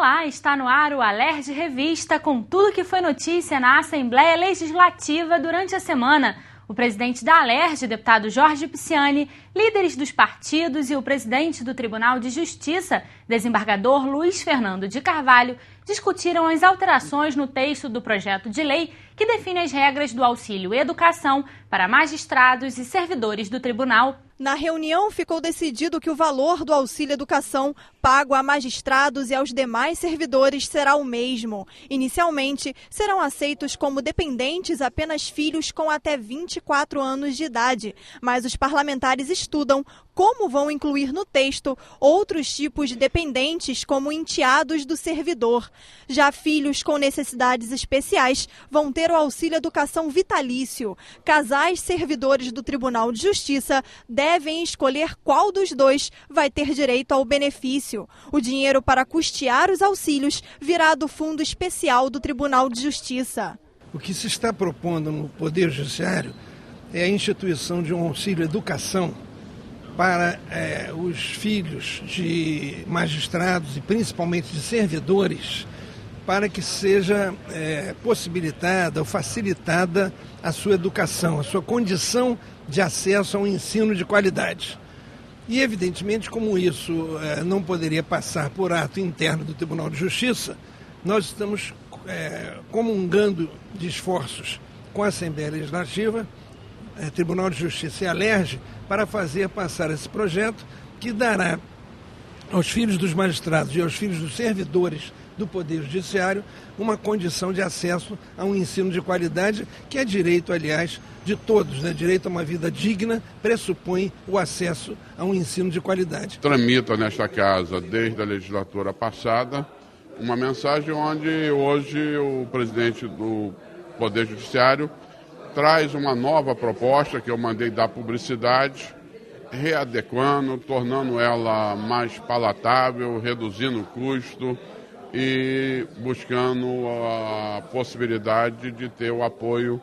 Olá, está no ar o Alerj Revista com tudo que foi notícia na Assembleia Legislativa durante a semana. O presidente da Alerj, deputado Jorge Pisciani, líderes dos partidos e o presidente do Tribunal de Justiça, desembargador Luiz Fernando de Carvalho, discutiram as alterações no texto do projeto de lei que define as regras do auxílio educação para magistrados e servidores do tribunal. Na reunião, ficou decidido que o valor do auxílio educação pago a magistrados e aos demais servidores será o mesmo. Inicialmente, serão aceitos como dependentes apenas filhos com até 24 anos de idade, mas os parlamentares estudam como vão incluir no texto outros tipos de dependentes, como enteados do servidor. Já filhos com necessidades especiais vão ter o auxílio educação vitalício. Casais servidores do Tribunal de Justiça devem escolher qual dos dois vai ter direito ao benefício. O dinheiro para custear os auxílios virá do Fundo Especial do Tribunal de Justiça. O que se está propondo no Poder Judiciário é a instituição de um auxílio educação para os filhos de magistrados e principalmente de servidores, para que seja possibilitada ou facilitada a sua educação, a sua condição de acesso a um ensino de qualidade. E, evidentemente, como isso não poderia passar por ato interno do Tribunal de Justiça, nós estamos comungando de esforços com a Assembleia Legislativa, Tribunal de Justiça e Alerj, para fazer passar esse projeto que dará aos filhos dos magistrados e aos filhos dos servidores do Poder Judiciário uma condição de acesso a um ensino de qualidade, que é direito, aliás, de todos, né? Direito a uma vida digna pressupõe o acesso a um ensino de qualidade. Tramita nesta casa, desde a legislatura passada, uma mensagem onde hoje o presidente do Poder Judiciário traz uma nova proposta que eu mandei dar publicidade, readequando, tornando ela mais palatável, reduzindo o custo e buscando a possibilidade de ter o apoio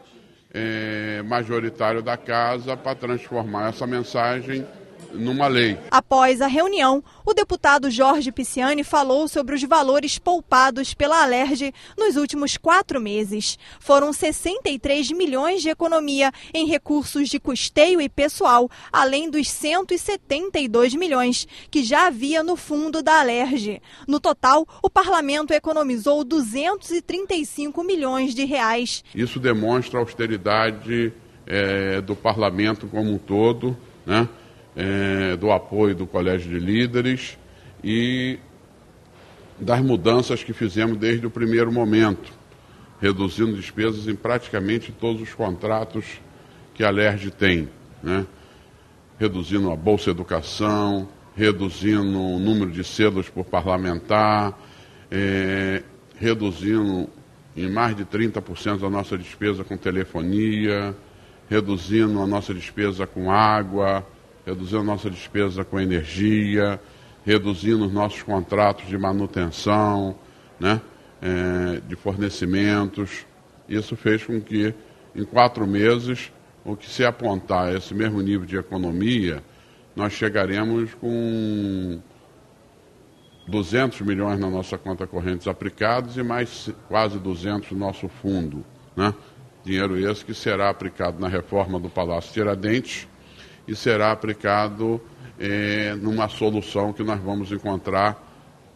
majoritário da casa para transformar essa mensagem numa lei. Após a reunião, o deputado Jorge Pisciani falou sobre os valores poupados pela Alerj nos últimos 4 meses. Foram 63 milhões de economia em recursos de custeio e pessoal, além dos 172 milhões que já havia no fundo da Alerj. No total, o parlamento economizou 235 milhões de reais. Isso demonstra a austeridade do parlamento como um todo, né? Do apoio do Colégio de Líderes e das mudanças que fizemos desde o primeiro momento, reduzindo despesas em praticamente todos os contratos que a Alerj tem, né? Reduzindo a Bolsa Educação, reduzindo o número de selos por parlamentar, reduzindo em mais de 30% a nossa despesa com telefonia, reduzindo a nossa despesa com água, reduzindo a nossa despesa com energia, reduzindo os nossos contratos de manutenção, né, de fornecimentos. Isso fez com que, em 4 meses, o que se apontar esse mesmo nível de economia, nós chegaremos com 200 milhões na nossa conta corrente aplicados e mais quase 200 no nosso fundo, né? Dinheiro esse que será aplicado na reforma do Palácio Tiradentes, e será aplicado numa solução que nós vamos encontrar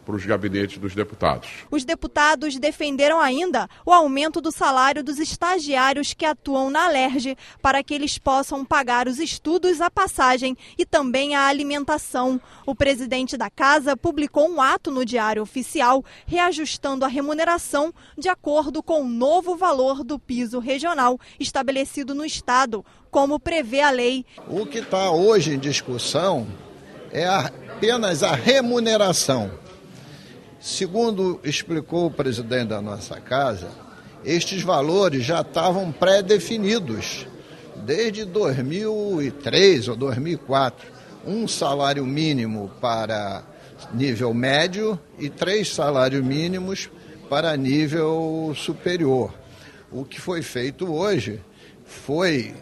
para os gabinetes dos deputados. Os deputados defenderam ainda o aumento do salário dos estagiários que atuam na Alerj para que eles possam pagar os estudos, a passagem e também a alimentação. O presidente da casa publicou um ato no Diário Oficial reajustando a remuneração de acordo com o novo valor do piso regional estabelecido no Estado, como prevê a lei. O que está hoje em discussão é apenas a remuneração. Segundo explicou o presidente da nossa casa, estes valores já estavam pré-definidos desde 2003 ou 2004. Um salário mínimo para nível médio e 3 salários mínimos para nível superior. O que foi feito hoje foi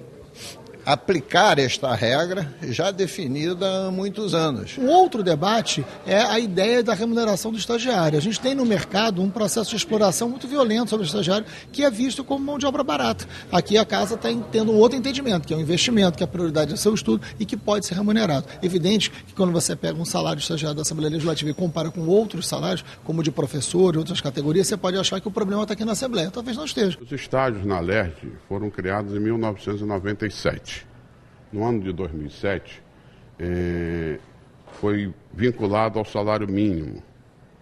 aplicar esta regra já definida há muitos anos. Um outro debate é a ideia da remuneração do estagiário. A gente tem no mercado um processo de exploração muito violento sobre o estagiário, que é visto como mão de obra barata. Aqui a casa está tendo um outro entendimento, que é um investimento, que a prioridade é o seu estudo e que pode ser remunerado. Evidente que quando você pega um salário de estagiário da Assembleia Legislativa e compara com outros salários, como de professor e outras categorias, você pode achar que o problema está aqui na Assembleia. Talvez não esteja. Os estágios na LERJ foram criados em 1997. No ano de 2007, foi vinculado ao salário mínimo,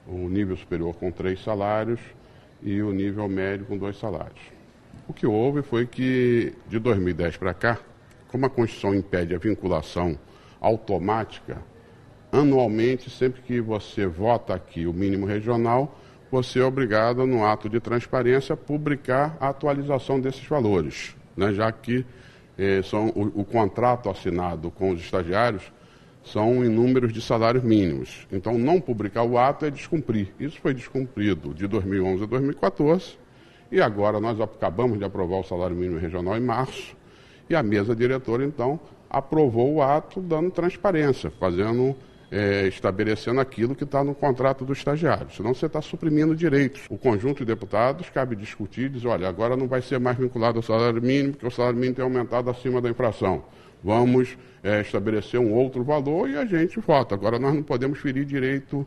o nível superior com 3 salários e o nível médio com 2 salários. O que houve foi que, de 2010 para cá, como a Constituição impede a vinculação automática, anualmente, sempre que você vota aqui o mínimo regional, você é obrigado, no ato de transparência, a publicar a atualização desses valores, né, já que o contrato assinado com os estagiários são em números de salários mínimos. Então, não publicar o ato é descumprir. Isso foi descumprido de 2011 a 2014 e agora nós acabamos de aprovar o salário mínimo regional em março e a mesa diretora, então, aprovou o ato dando transparência, estabelecendo aquilo que está no contrato do estagiário. Senão você está suprimindo direitos. O conjunto de deputados cabe discutir e dizer, olha, agora não vai ser mais vinculado ao salário mínimo, porque o salário mínimo tem aumentado acima da inflação. Vamos estabelecer um outro valor e a gente vota. Agora nós não podemos ferir direitos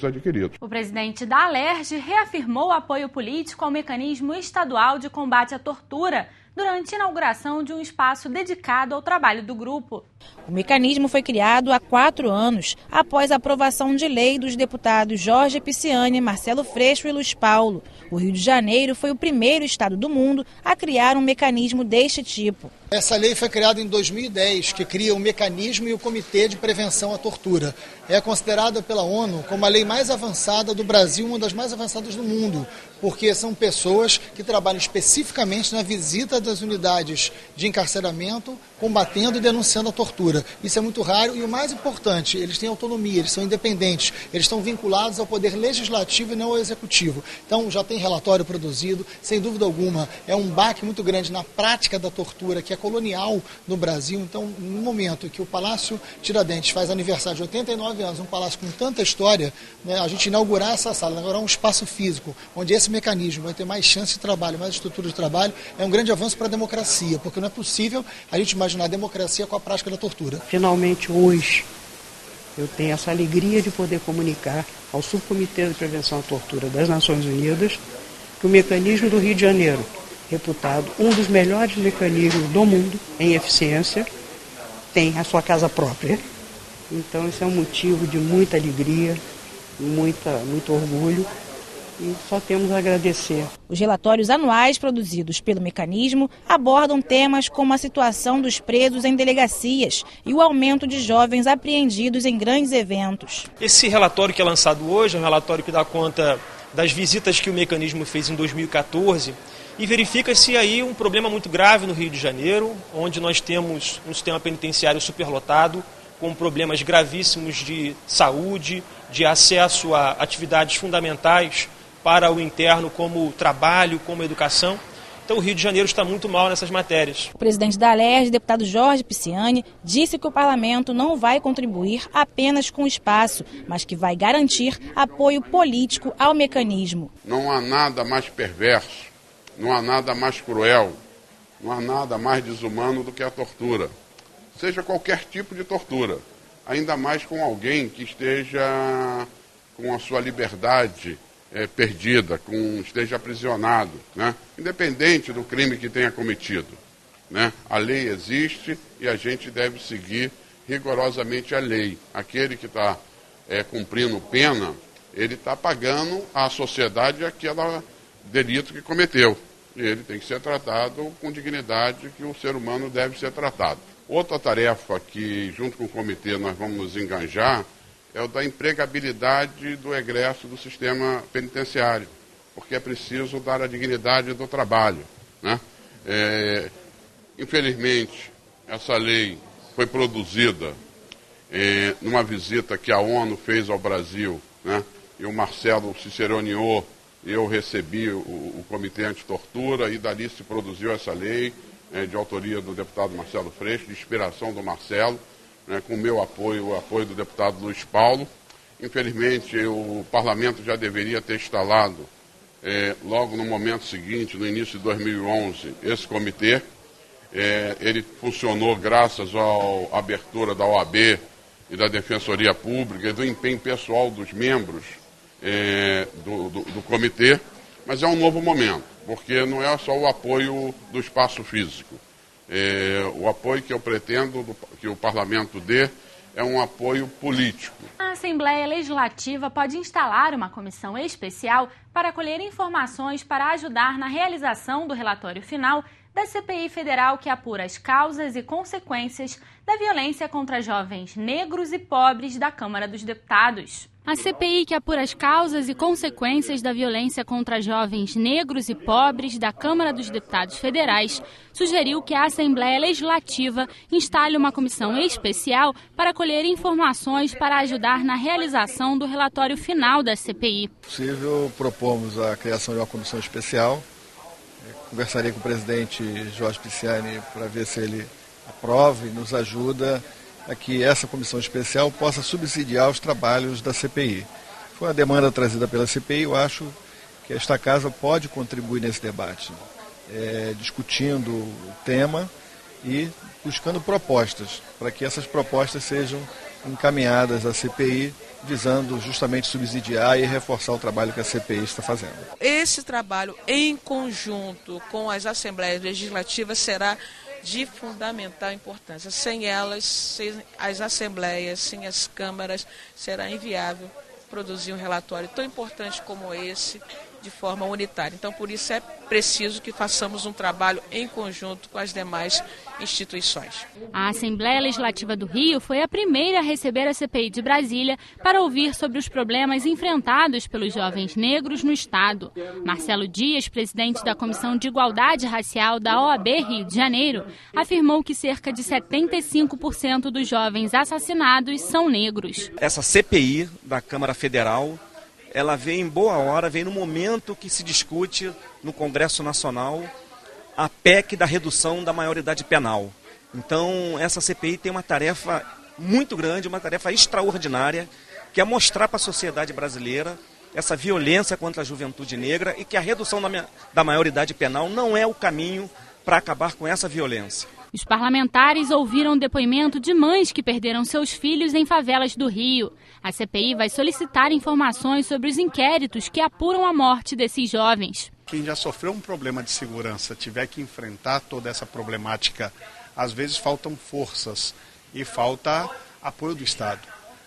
adquiridos. O presidente da LERJ reafirmou o apoio político ao mecanismo estadual de combate à tortura durante a inauguração de um espaço dedicado ao trabalho do grupo. O mecanismo foi criado há 4 anos, após a aprovação de lei dos deputados Jorge Pisciani, Marcelo Freixo e Luiz Paulo. O Rio de Janeiro foi o primeiro estado do mundo a criar um mecanismo deste tipo. Essa lei foi criada em 2010, que cria o mecanismo e o Comitê de Prevenção à Tortura. É considerada pela ONU como a lei mais avançada do Brasil, uma das mais avançadas do mundo, porque são pessoas que trabalham especificamente na visita das unidades de encarceramento, combatendo e denunciando a tortura. Isso é muito raro e o mais importante, eles têm autonomia, eles são independentes, eles estão vinculados ao poder legislativo e não ao executivo. Então já tem relatório produzido, sem dúvida alguma, é um baque muito grande na prática da tortura, que é colonial no Brasil. Então, no momento que o Palácio Tiradentes faz aniversário de 89 anos, um palácio com tanta história, né, a gente inaugurar essa sala, inaugurar um espaço físico, onde esse mecanismo vai ter mais chance de trabalho, mais estrutura de trabalho, é um grande avanço para a democracia, porque não é possível a gente imaginar a democracia com a prática da tortura. Finalmente, hoje, eu tenho essa alegria de poder comunicar ao Subcomitê de Prevenção à Tortura das Nações Unidas que o mecanismo do Rio de Janeiro, reputado um dos melhores mecanismos do mundo em eficiência, tem a sua casa própria. Então, isso é um motivo de muita alegria, muito orgulho. E só temos a agradecer. Os relatórios anuais produzidos pelo mecanismo abordam temas como a situação dos presos em delegacias e o aumento de jovens apreendidos em grandes eventos. Esse relatório que é lançado hoje é um relatório que dá conta das visitas que o mecanismo fez em 2014 e verifica-se aí um problema muito grave no Rio de Janeiro, onde nós temos um sistema penitenciário superlotado, com problemas gravíssimos de saúde, de acesso a atividades fundamentais para o interno, como trabalho, como educação. Então o Rio de Janeiro está muito mal nessas matérias. O presidente da LERJ, deputado Jorge Pisciani, disse que o parlamento não vai contribuir apenas com espaço, mas que vai garantir apoio político ao mecanismo. Não há nada mais perverso, não há nada mais cruel, não há nada mais desumano do que a tortura. Seja qualquer tipo de tortura, ainda mais com alguém que esteja com a sua liberdade perdida, esteja aprisionado, né? Independente do crime que tenha cometido, né? A lei existe e a gente deve seguir rigorosamente a lei. Aquele que está cumprindo pena, ele está pagando à sociedade aquele delito que cometeu. E ele tem que ser tratado com dignidade que o ser humano deve ser tratado. Outra tarefa que, junto com o comitê, nós vamos nos enganjar é o da empregabilidade do egresso do sistema penitenciário, porque é preciso dar a dignidade do trabalho, né? Infelizmente, essa lei foi produzida numa visita que a ONU fez ao Brasil, né? E o Marcelo ciceroneou, eu recebi o Comitê Antitortura e dali se produziu essa lei. de autoria do deputado Marcelo Freixo, de inspiração do Marcelo, com o meu apoio, o apoio do deputado Luiz Paulo. Infelizmente, o parlamento já deveria ter instalado, logo no momento seguinte, no início de 2011, esse comitê. Ele funcionou graças à abertura da OAB e da Defensoria Pública e do empenho pessoal dos membros do comitê, mas é um novo momento, porque não é só o apoio do espaço físico. O apoio que eu pretendo que o parlamento dê é um apoio político. A Assembleia Legislativa pode instalar uma comissão especial para colher informações para ajudar na realização do relatório final da CPI Federal que apura as causas e consequências da violência contra jovens negros e pobres da Câmara dos Deputados. A CPI que apura as causas e consequências da violência contra jovens negros e pobres da Câmara dos Deputados Federais sugeriu que a Assembleia Legislativa instale uma comissão especial para colher informações para ajudar na realização do relatório final da CPI. Se possível, propomos a criação de uma comissão especial. Conversaria com o presidente Jorge Pisciani para ver se ele aprova e nos ajuda a que essa comissão especial possa subsidiar os trabalhos da CPI. Foi uma demanda trazida pela CPI, eu acho que esta casa pode contribuir nesse debate, discutindo o tema e buscando propostas, para que essas propostas sejam encaminhadas à CPI, visando justamente subsidiar e reforçar o trabalho que a CPI está fazendo. Esse trabalho em conjunto com as assembleias legislativas será de fundamental importância. Sem elas, sem as assembleias, sem as câmaras, será inviável produzir um relatório tão importante como esse de forma unitária. Então, por isso é preciso que façamos um trabalho em conjunto com as demais instituições. A Assembleia Legislativa do Rio foi a primeira a receber a CPI de Brasília para ouvir sobre os problemas enfrentados pelos jovens negros no Estado. Marcelo Dias, presidente da Comissão de Igualdade Racial da OAB Rio de Janeiro, afirmou que cerca de 75% dos jovens assassinados são negros. Essa CPI da Câmara Federal, ela vem em boa hora, vem no momento que se discute no Congresso Nacional a PEC da redução da maioridade penal. Então, essa CPI tem uma tarefa muito grande, uma tarefa extraordinária, que é mostrar para a sociedade brasileira essa violência contra a juventude negra e que a redução da maioridade penal não é o caminho para acabar com essa violência. Os parlamentares ouviram o depoimento de mães que perderam seus filhos em favelas do Rio. A CPI vai solicitar informações sobre os inquéritos que apuram a morte desses jovens. Quem já sofreu um problema de segurança tiver que enfrentar toda essa problemática, às vezes faltam forças e falta apoio do Estado.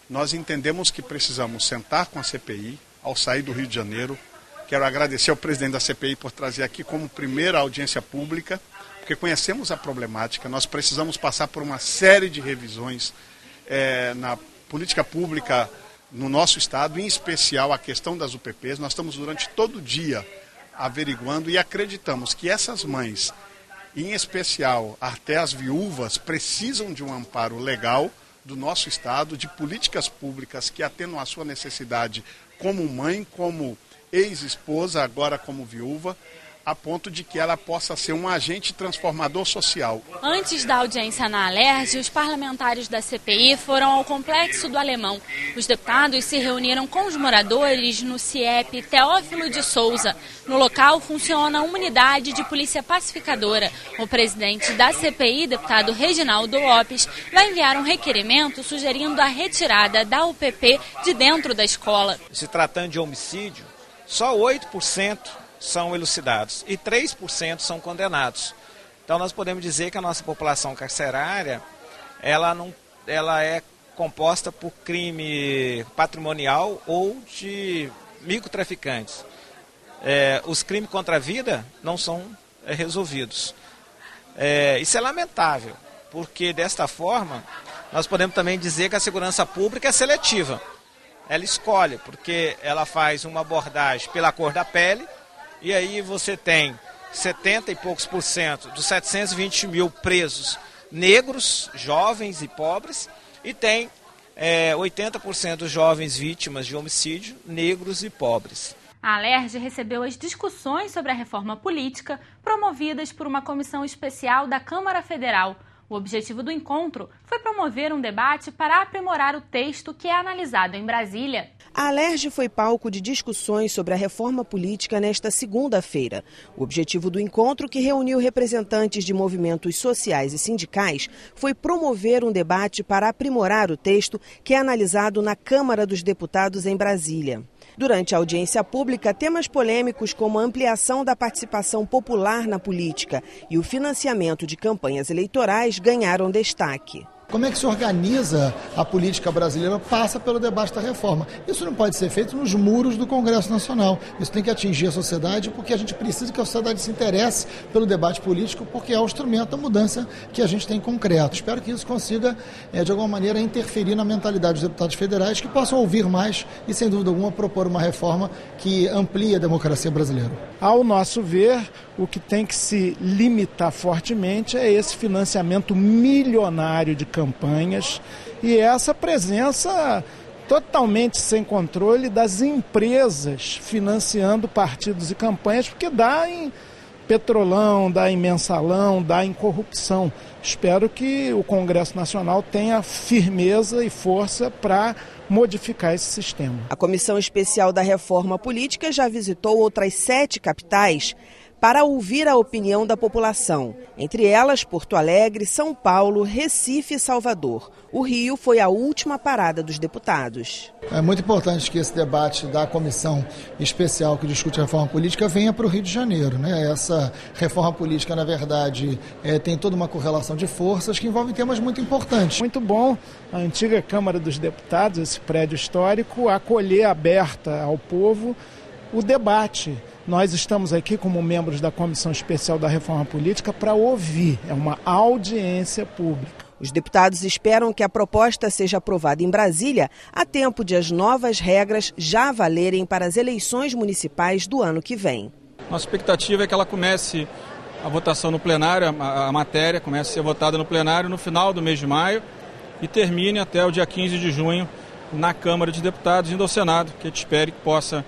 Nós entendemos que precisamos sentar com a CPI ao sair do Rio de Janeiro. Quero agradecer ao presidente da CPI por trazer aqui como primeira audiência pública, porque conhecemos a problemática, nós precisamos passar por uma série de revisões na política pública no nosso Estado, em especial a questão das UPPs. Nós estamos durante todo o dia averiguando e acreditamos que essas mães, em especial até as viúvas, precisam de um amparo legal do nosso Estado, de políticas públicas que atendam à sua necessidade como mãe, como ex-esposa, agora como viúva, a ponto de que ela possa ser um agente transformador social. Antes da audiência na Alerj, os parlamentares da CPI foram ao Complexo do Alemão. Os deputados se reuniram com os moradores no CIEP Teófilo de Souza. No local funciona uma unidade de polícia pacificadora. O presidente da CPI, deputado Reginaldo Lopes, vai enviar um requerimento sugerindo a retirada da UPP de dentro da escola. Se tratando de homicídio, só 8% são elucidados e 3% são condenados. Então nós podemos dizer que a nossa população carcerária ela é composta por crime patrimonial ou de microtraficantes. Os crimes contra a vida não são resolvidos. Isso é lamentável, porque desta forma nós podemos também dizer que a segurança pública é seletiva. Ela escolhe, porque ela faz uma abordagem pela cor da pele. E aí você tem 70 e poucos por cento dos 720 mil presos negros, jovens e pobres, e tem 80% dos jovens vítimas de homicídio negros e pobres. A Alerj recebeu as discussões sobre a reforma política promovidas por uma comissão especial da Câmara Federal. O objetivo do encontro foi promover um debate para aprimorar o texto que é analisado em Brasília. A Alerj foi palco de discussões sobre a reforma política nesta segunda-feira. O objetivo do encontro, que reuniu representantes de movimentos sociais e sindicais, foi promover um debate para aprimorar o texto que é analisado na Câmara dos Deputados em Brasília. Durante a audiência pública, temas polêmicos como a ampliação da participação popular na política e o financiamento de campanhas eleitorais ganharam destaque. Como é que se organiza a política brasileira passa pelo debate da reforma. Isso não pode ser feito nos muros do Congresso Nacional. Isso tem que atingir a sociedade, porque a gente precisa que a sociedade se interesse pelo debate político, porque é o instrumento da mudança que a gente tem concreto. Espero que isso consiga, de alguma maneira, interferir na mentalidade dos deputados federais, que possam ouvir mais e, sem dúvida alguma, propor uma reforma que amplie a democracia brasileira. Ao nosso ver, o que tem que se limitar fortemente é esse financiamento milionário de campanhas e essa presença totalmente sem controle das empresas financiando partidos e campanhas, porque dá em petrolão, dá em mensalão, dá em corrupção. Espero que o Congresso Nacional tenha firmeza e força para modificar esse sistema. A Comissão Especial da Reforma Política já visitou outras 7 capitais para ouvir a opinião da população, entre elas Porto Alegre, São Paulo, Recife e Salvador. O Rio foi a última parada dos deputados. É muito importante que esse debate da comissão especial que discute a reforma política venha para o Rio de Janeiro, né? Essa reforma política, na verdade, tem toda uma correlação de forças que envolve temas muito importantes. Muito bom a antiga Câmara dos Deputados, esse prédio histórico, acolher aberta ao povo o debate. Nós estamos aqui como membros da Comissão Especial da Reforma Política para ouvir, é uma audiência pública. Os deputados esperam que a proposta seja aprovada em Brasília a tempo de as novas regras já valerem para as eleições municipais do ano que vem. Nossa expectativa é que ela comece a votação no plenário, a matéria comece a ser votada no plenário no final do mês de maio e termine até o dia 15 de junho na Câmara de Deputados e indo ao Senado, que a gente espere que possa,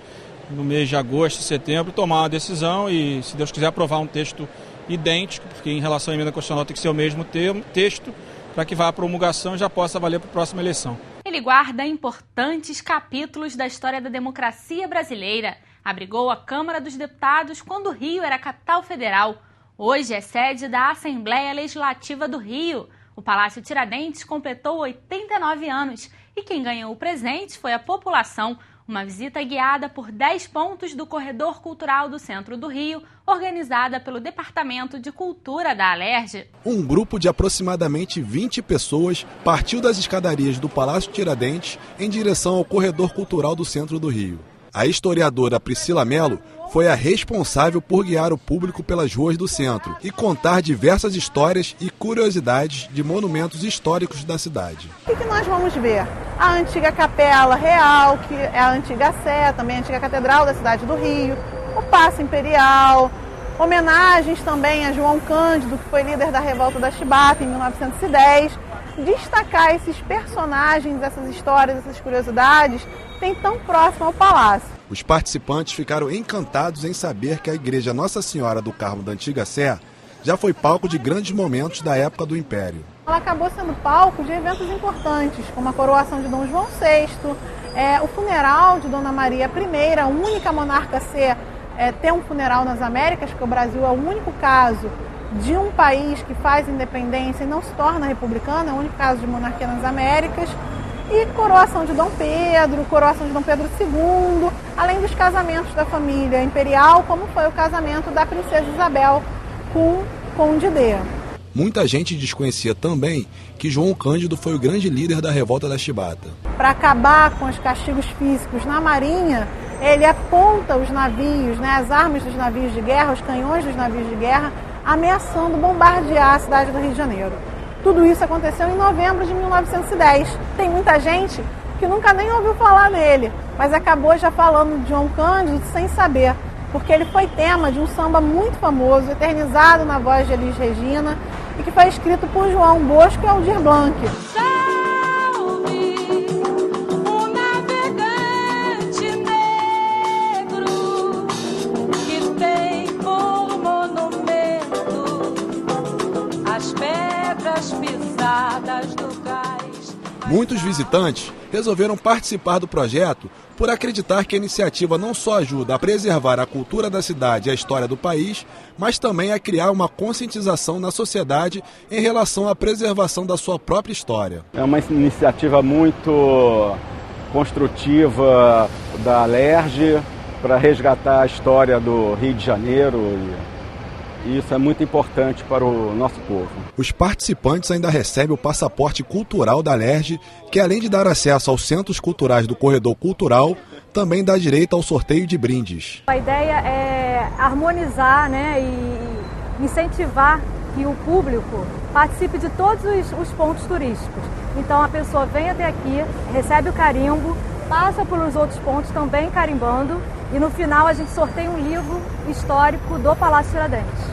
no mês de agosto e setembro, tomar uma decisão e, se Deus quiser, aprovar um texto idêntico, porque em relação à emenda constitucional tem que ser o mesmo texto, para que vá à promulgação e já possa valer para a próxima eleição. Ele guarda importantes capítulos da história da democracia brasileira. Abrigou a Câmara dos Deputados quando o Rio era capital federal. Hoje é sede da Assembleia Legislativa do Rio. O Palácio Tiradentes completou 89 anos e quem ganhou o presente foi a população. Uma visita guiada por 10 pontos do Corredor Cultural do Centro do Rio, organizada pelo Departamento de Cultura da Alerj. Um grupo de aproximadamente 20 pessoas partiu das escadarias do Palácio Tiradentes em direção ao Corredor Cultural do Centro do Rio. A historiadora Priscila Mello foi a responsável por guiar o público pelas ruas do centro e contar diversas histórias e curiosidades de monumentos históricos da cidade. O que nós vamos ver? A antiga Capela Real, que é a antiga Sé, também a antiga Catedral da cidade do Rio, o Paço Imperial, homenagens também a João Cândido, que foi líder da Revolta da Chibata em 1910. Destacar esses personagens, essas histórias, essas curiosidades, tem tão próximo ao palácio. Os participantes ficaram encantados em saber que a Igreja Nossa Senhora do Carmo da Antiga Sé já foi palco de grandes momentos da época do Império. Ela acabou sendo palco de eventos importantes, como a coroação de Dom João VI, o funeral de Dona Maria I, a única monarca a ter um funeral nas Américas, porque o Brasil é o único caso de um país que faz independência e não se torna republicano, é o único caso de monarquia nas Américas. E coroação de Dom Pedro, coroação de Dom Pedro II, além dos casamentos da família imperial, como foi o casamento da princesa Isabel com o Conde D. Muita gente desconhecia também que João Cândido foi o grande líder da Revolta da Chibata. Para acabar com os castigos físicos na Marinha, ele aponta os navios, as armas dos navios de guerra, os canhões dos navios de guerra, ameaçando bombardear a cidade do Rio de Janeiro. Tudo isso aconteceu em novembro de 1910. Tem muita gente que nunca nem ouviu falar nele, mas acabou já falando de João Cândido sem saber, porque ele foi tema de um samba muito famoso, eternizado na voz de Elis Regina, e que foi escrito por João Bosco e Aldir Blanc. Salve o navegante negro, estradas do cais. Muitos visitantes resolveram participar do projeto por acreditar que a iniciativa não só ajuda a preservar a cultura da cidade e a história do país, mas também a criar uma conscientização na sociedade em relação à preservação da sua própria história. É uma iniciativa muito construtiva da Alerj para resgatar a história do Rio de Janeiro. E isso é muito importante para o nosso povo. Os participantes ainda recebem o passaporte cultural da Alerj, que além de dar acesso aos centros culturais do Corredor Cultural, também dá direito ao sorteio de brindes. A ideia é harmonizar, e incentivar que o público participe de todos os pontos turísticos. Então a pessoa vem até aqui, recebe o carimbo, passa pelos outros pontos também carimbando, e no final a gente sorteia um livro histórico do Palácio Tiradentes.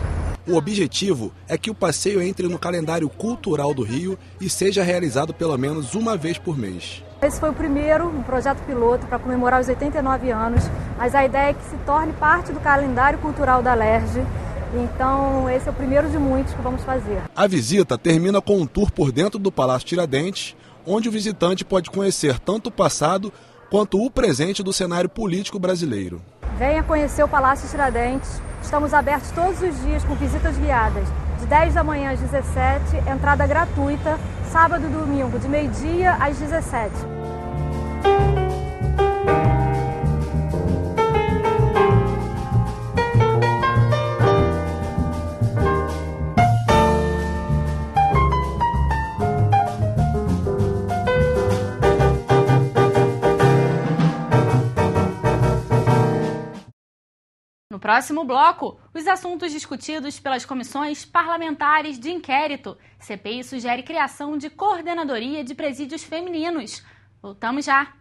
O objetivo é que o passeio entre no calendário cultural do Rio e seja realizado pelo menos uma vez por mês. Esse foi o primeiro, um projeto piloto para comemorar os 89 anos, mas a ideia é que se torne parte do calendário cultural da Alerj. Então esse é o primeiro de muitos que vamos fazer. A visita termina com um tour por dentro do Palácio Tiradentes, onde o visitante pode conhecer tanto o passado quanto o presente do cenário político brasileiro. Venha conhecer o Palácio Tiradentes. Estamos abertos todos os dias com visitas guiadas, de 10 da manhã às 17, entrada gratuita, sábado e domingo, de meio-dia às 17. No próximo bloco, os assuntos discutidos pelas comissões parlamentares de inquérito. CPI sugere criação de coordenadoria de presídios femininos. Voltamos já!